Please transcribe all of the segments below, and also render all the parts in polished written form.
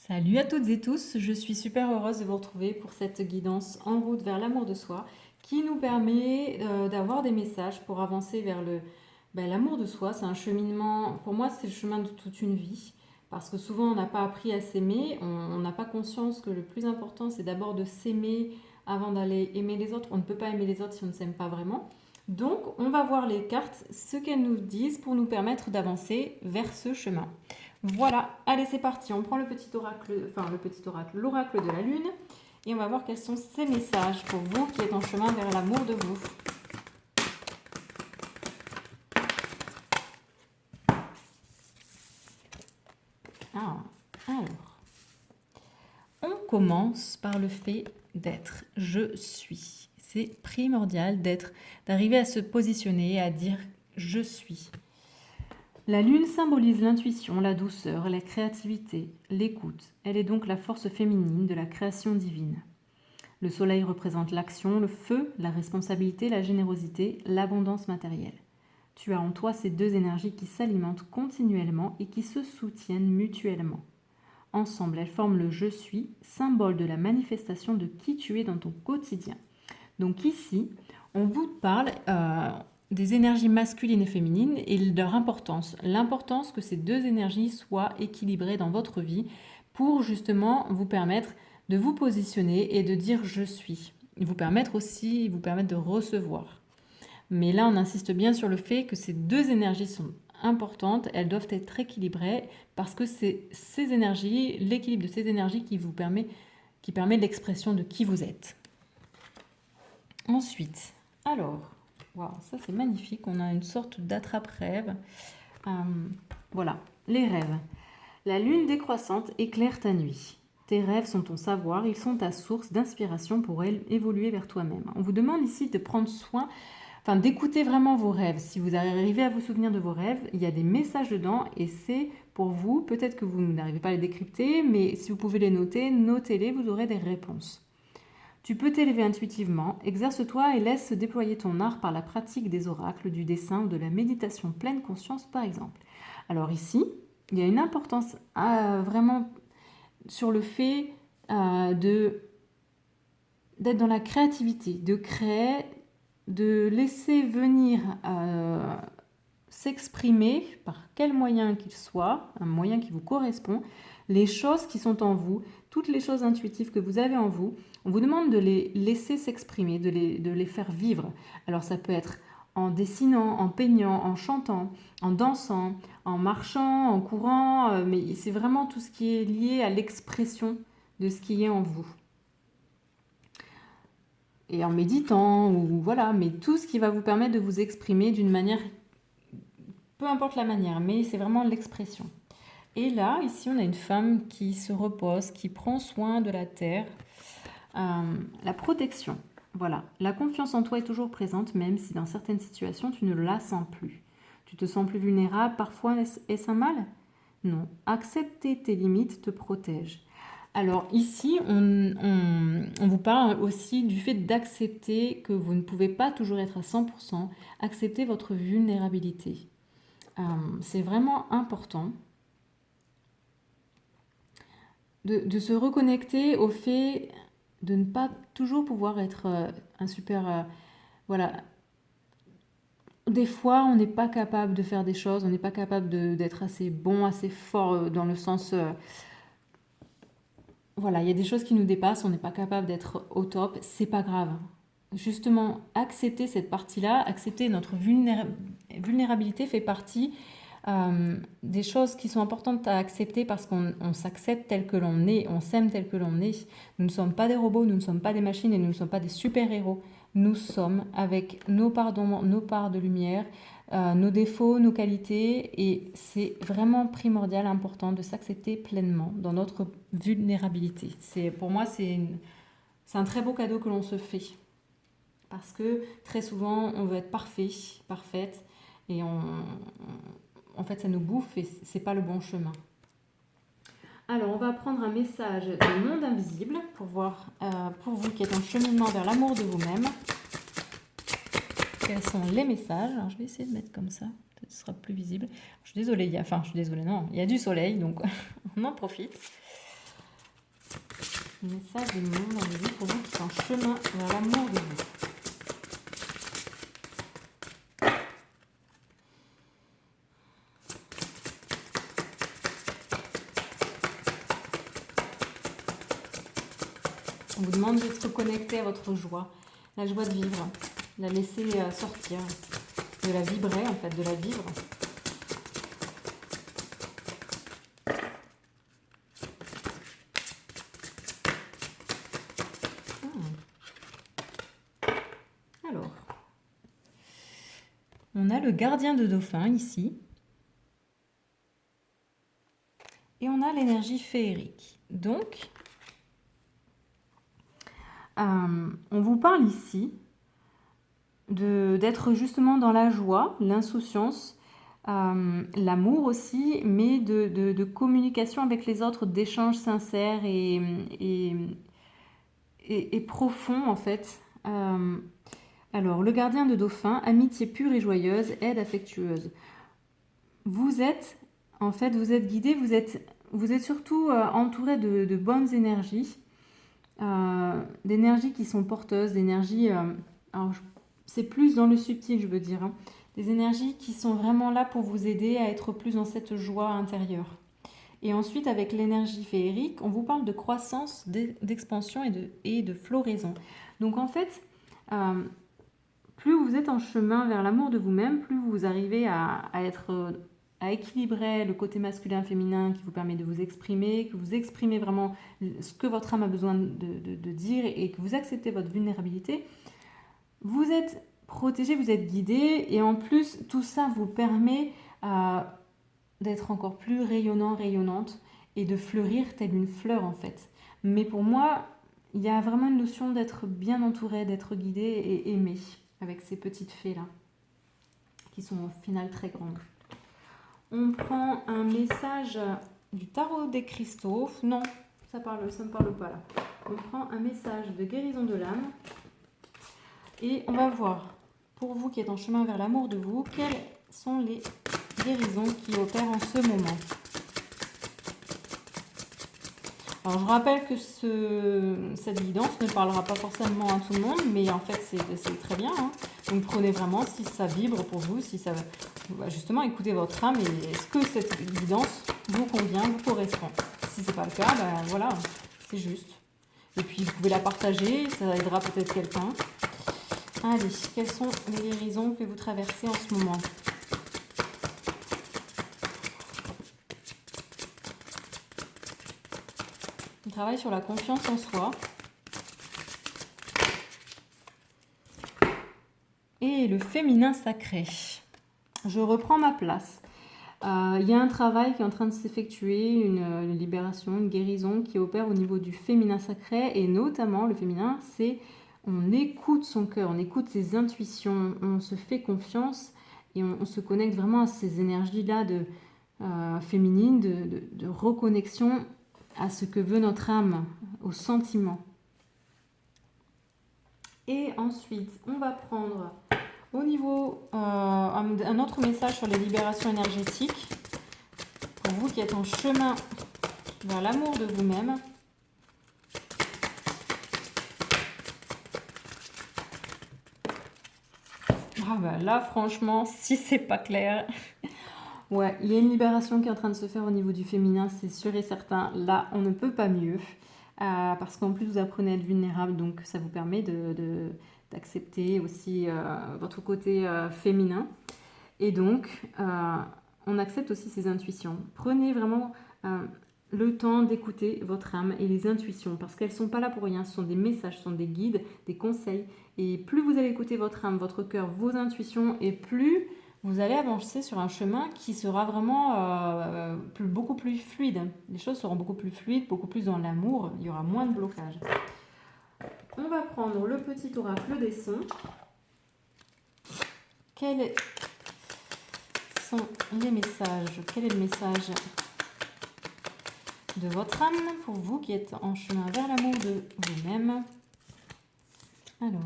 Salut à toutes et tous, je suis super heureuse de vous retrouver pour cette guidance en route vers l'amour de soi qui nous permet d'avoir des messages pour avancer vers l'amour de soi. C'est un cheminement, pour moi c'est le chemin de toute une vie parce que souvent on n'a pas appris à s'aimer, on n'a pas conscience que le plus important c'est d'abord de s'aimer avant d'aller aimer les autres. On ne peut pas aimer les autres si on ne s'aime pas vraiment. Donc on va voir les cartes, ce qu'elles nous disent pour nous permettre d'avancer vers ce chemin. Voilà, allez c'est parti, on prend le petit oracle, l'oracle de la lune, et on va voir quels sont ces messages pour vous qui êtes en chemin vers l'amour de vous. Alors, on commence par le fait d'être, je suis. C'est primordial d'arriver à se positionner, à dire je suis. La lune symbolise l'intuition, la douceur, la créativité, l'écoute. Elle est donc la force féminine de la création divine. Le soleil représente l'action, le feu, la responsabilité, la générosité, l'abondance matérielle. Tu as en toi ces deux énergies qui s'alimentent continuellement et qui se soutiennent mutuellement. Ensemble, elles forment le je suis, symbole de la manifestation de qui tu es dans ton quotidien. Donc ici, on vous parle des énergies masculines et féminines et de leur importance. L'importance que ces deux énergies soient équilibrées dans votre vie pour justement vous permettre de vous positionner et de dire je suis. Vous permettre de recevoir. Mais là, on insiste bien sur le fait que ces deux énergies sont importantes, elles doivent être équilibrées parce que c'est ces énergies, l'équilibre de ces énergies qui permet l'expression de qui vous êtes. Ensuite, alors, wow, ça c'est magnifique, on a une sorte d'attrape-rêve. Voilà, les rêves. La lune décroissante éclaire ta nuit. Tes rêves sont ton savoir, ils sont ta source d'inspiration pour évoluer vers toi-même. On vous demande ici de prendre soin, d'écouter vraiment vos rêves. Si vous arrivez à vous souvenir de vos rêves, il y a des messages dedans et c'est pour vous. Peut-être que vous n'arrivez pas à les décrypter, mais si vous pouvez les noter, notez-les, vous aurez des réponses. Tu peux t'élever intuitivement, exerce-toi et laisse se déployer ton art par la pratique des oracles, du dessin ou de la méditation pleine conscience par exemple. Alors ici, il y a une importance vraiment sur le fait d'être dans la créativité, de créer, de laisser venir s'exprimer par quel moyen qu'il soit, un moyen qui vous correspond, les choses qui sont en vous, toutes les choses intuitives que vous avez en vous, on vous demande de les laisser s'exprimer, de les faire vivre. Alors ça peut être en dessinant, en peignant, en chantant, en dansant, en marchant, en courant, mais c'est vraiment tout ce qui est lié à l'expression de ce qui est en vous. Et en méditant, ou voilà, mais tout ce qui va vous permettre de vous exprimer d'une manière, peu importe la manière, mais c'est vraiment l'expression. Et là, ici, on a une femme qui se repose, qui prend soin de la terre. La protection. Voilà, la confiance en toi est toujours présente, même si dans certaines situations, tu ne la sens plus. Tu te sens plus vulnérable, parfois est-ce un mal? Non. Accepter tes limites te protège. Alors ici, on vous parle aussi du fait d'accepter que vous ne pouvez pas toujours être à 100%, accepter votre vulnérabilité. C'est vraiment important de se reconnecter au fait de ne pas toujours pouvoir être un super... voilà. Des fois, on n'est pas capable de faire des choses, on n'est pas capable d'être assez bon, assez fort dans le sens... voilà, il y a des choses qui nous dépassent, on n'est pas capable d'être au top, c'est pas grave. Justement, accepter cette partie-là, accepter notre vulnérabilité fait partie des choses qui sont importantes à accepter parce qu'on s'accepte tel que l'on est, on s'aime tel que l'on est. Nous ne sommes pas des robots, nous ne sommes pas des machines et nous ne sommes pas des super-héros. Nous sommes avec nos parts d'ombre, nos parts de lumière, nos défauts, nos qualités et c'est vraiment primordial, important de s'accepter pleinement dans notre vulnérabilité. Pour moi, c'est un très beau cadeau que l'on se fait parce que très souvent, on veut être parfait, parfaite et en fait, ça nous bouffe et c'est pas le bon chemin. Alors, on va prendre un message du monde invisible pour voir, pour vous qui êtes en cheminement vers l'amour de vous-même, quels sont les messages. Alors, je vais essayer de mettre comme ça, peut-être ce sera plus visible. Je suis désolée, il y a du soleil, donc on en profite. Message du monde invisible pour vous qui sont en chemin vers l'amour de vous. On vous demande d'être connecté à votre joie, la joie de vivre, la laisser sortir, de la vibrer en fait, de la vivre. Alors, on a le gardien de dauphin ici. Et on a l'énergie féerique. Donc, on vous parle ici d'être justement dans la joie, l'insouciance, l'amour aussi, mais de communication avec les autres, d'échanges sincères et profonds en fait. Alors, le gardien de dauphin, amitié pure et joyeuse, aide affectueuse. Vous êtes, en fait, vous êtes guidé, vous êtes surtout entouré de bonnes énergies, d'énergies qui sont porteuses, d'énergies, alors c'est plus dans le subtil, je veux dire, hein, des énergies qui sont vraiment là pour vous aider à être plus dans cette joie intérieure. Et ensuite, avec l'énergie féerique, on vous parle de croissance, d'expansion et de floraison. Donc en fait, plus vous êtes en chemin vers l'amour de vous-même, plus vous arrivez à équilibrer le côté masculin-féminin qui vous permet de vous exprimer, que vous exprimez vraiment ce que votre âme a besoin de dire et que vous acceptez votre vulnérabilité. Vous êtes protégé, vous êtes guidé et en plus, tout ça vous permet d'être encore plus rayonnant, rayonnante et de fleurir telle une fleur en fait. Mais pour moi, il y a vraiment une notion d'être bien entouré, d'être guidé et aimé avec ces petites fées-là, qui sont au final très grandes. On prend un message du tarot des cristaux. Non, ça ne me parle pas là. On prend un message de guérison de l'âme. Et on va voir, pour vous qui êtes en chemin vers l'amour de vous, quelles sont les guérisons qui opèrent en ce moment. Alors je rappelle que cette guidance ne parlera pas forcément à tout le monde, mais en fait c'est très bien. Hein. Donc prenez vraiment si ça vibre pour vous, si ça justement écoutez votre âme et est-ce que cette guidance vous convient, vous correspond. Si c'est pas le cas, ben voilà, c'est juste. Et puis vous pouvez la partager, ça aidera peut-être quelqu'un. Allez, quelles sont les guérisons que vous traversez en ce moment ? On travaille sur la confiance en soi. Et le féminin sacré. Je reprends ma place. Il y a un travail qui est en train de s'effectuer, une libération, une guérison qui opère au niveau du féminin sacré. Et notamment, le féminin, c'est on écoute son cœur, on écoute ses intuitions, on se fait confiance et on se connecte vraiment à ces énergies-là féminines, de reconnexion à ce que veut notre âme, aux sentiments. Et ensuite, on va prendre au niveau un autre message sur les libérations énergétiques. Pour vous qui êtes en chemin vers l'amour de vous-même. Ah bah là, franchement, si c'est pas clair... Ouais, il y a une libération qui est en train de se faire au niveau du féminin, c'est sûr et certain. Là, on ne peut pas mieux. Parce qu'en plus, vous apprenez à être vulnérable, donc ça vous permet d'accepter aussi votre côté féminin. Et donc, on accepte aussi ses intuitions. Prenez vraiment le temps d'écouter votre âme et les intuitions, parce qu'elles ne sont pas là pour rien. Ce sont des messages, ce sont des guides, des conseils. Et plus vous allez écouter votre âme, votre cœur, vos intuitions, et plus... vous allez avancer sur un chemin qui sera vraiment beaucoup plus fluide. Les choses seront beaucoup plus fluides, beaucoup plus dans l'amour. Il y aura moins de blocage. On va prendre le petit oracle des sons. Quels sont les messages? Quel est le message de votre âme pour vous qui êtes en chemin vers l'amour de vous-même? Alors,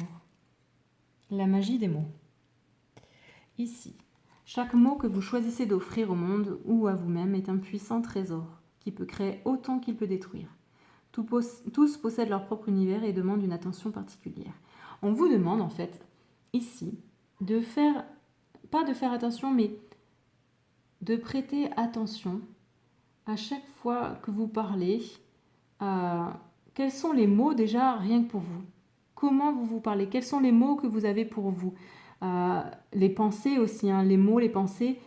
la magie des mots. Ici. Chaque mot que vous choisissez d'offrir au monde ou à vous-même est un puissant trésor qui peut créer autant qu'il peut détruire. Tous possèdent leur propre univers et demandent une attention particulière. On vous demande en fait, ici, de faire, pas de faire attention, mais de prêter attention à chaque fois que vous parlez. Quels sont les mots déjà rien que pour vous? Comment vous vous parlez? Quels sont les mots que vous avez pour vous? Les pensées aussi, hein, les mots, les pensées.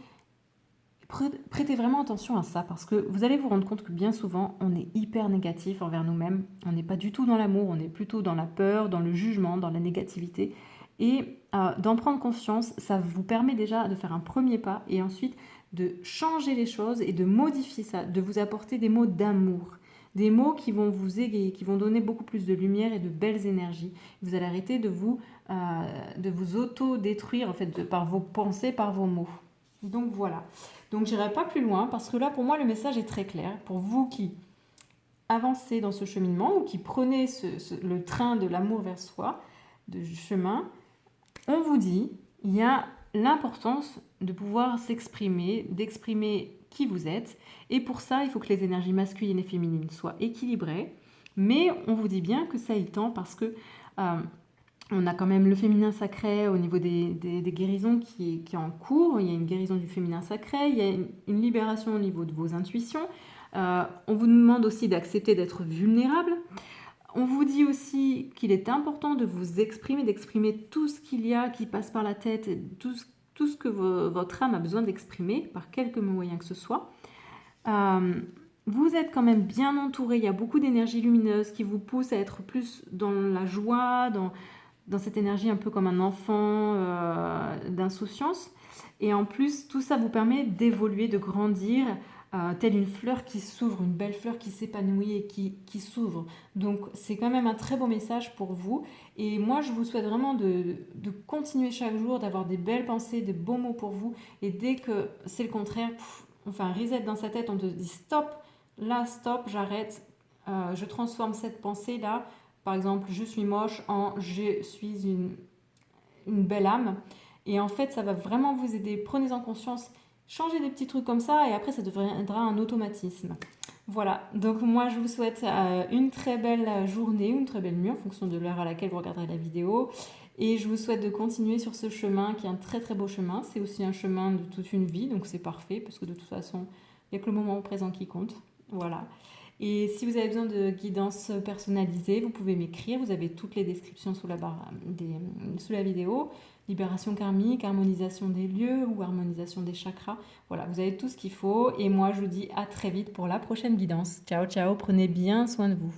Prêtez vraiment attention à ça parce que vous allez vous rendre compte que bien souvent on est hyper négatif envers nous-mêmes. On n'est pas du tout dans l'amour, on est plutôt dans la peur, dans le jugement, dans la négativité. Et d'en prendre conscience, ça vous permet déjà de faire un premier pas et ensuite de changer les choses et de modifier ça, de vous apporter des mots d'amour. Des mots qui vont vous égayer, qui vont donner beaucoup plus de lumière et de belles énergies. Vous allez arrêter de vous auto-détruire en fait, par vos pensées, par vos mots. Donc voilà. Donc j'irai pas plus loin parce que là pour moi le message est très clair. Pour vous qui avancez dans ce cheminement ou qui prenez le train de l'amour vers soi, de chemin, on vous dit il y a l'importance de pouvoir s'exprimer, d'exprimer qui vous êtes. Et pour ça, il faut que les énergies masculines et féminines soient équilibrées. Mais on vous dit bien que ça y tend parce que on a quand même le féminin sacré au niveau des guérisons qui est en cours. Il y a une guérison du féminin sacré, il y a une libération au niveau de vos intuitions. On vous demande aussi d'accepter d'être vulnérable. On vous dit aussi qu'il est important de vous exprimer, d'exprimer tout ce qu'il y a qui passe par la tête, tout ce que votre âme a besoin d'exprimer, par quelque moyen que ce soit. Vous êtes quand même bien entouré, il y a beaucoup d'énergie lumineuse qui vous pousse à être plus dans la joie, dans cette énergie un peu comme un enfant d'insouciance. Et en plus, tout ça vous permet d'évoluer, de grandir, telle une fleur qui s'ouvre, une belle fleur qui s'épanouit et qui s'ouvre. Donc c'est quand même un très beau message pour vous. Et moi, je vous souhaite vraiment de continuer chaque jour, d'avoir des belles pensées, des beaux mots pour vous. Et dès que c'est le contraire, on fait un reset dans sa tête, on te dit stop, là stop, j'arrête, je transforme cette pensée-là. Par exemple, je suis moche en je suis une belle âme. Et en fait, ça va vraiment vous aider. Prenez-en conscience, changez des petits trucs comme ça et après, ça deviendra un automatisme. Voilà, donc moi je vous souhaite une très belle journée, une très belle nuit en fonction de l'heure à laquelle vous regarderez la vidéo. Et je vous souhaite de continuer sur ce chemin qui est un très très beau chemin. C'est aussi un chemin de toute une vie, donc c'est parfait parce que de toute façon, il n'y a que le moment présent qui compte. Voilà. Et si vous avez besoin de guidance personnalisée, vous pouvez m'écrire. Vous avez toutes les descriptions sous la vidéo. Libération karmique, harmonisation des lieux ou harmonisation des chakras. Voilà, vous avez tout ce qu'il faut. Et moi, je vous dis à très vite pour la prochaine guidance. Ciao, ciao, prenez bien soin de vous.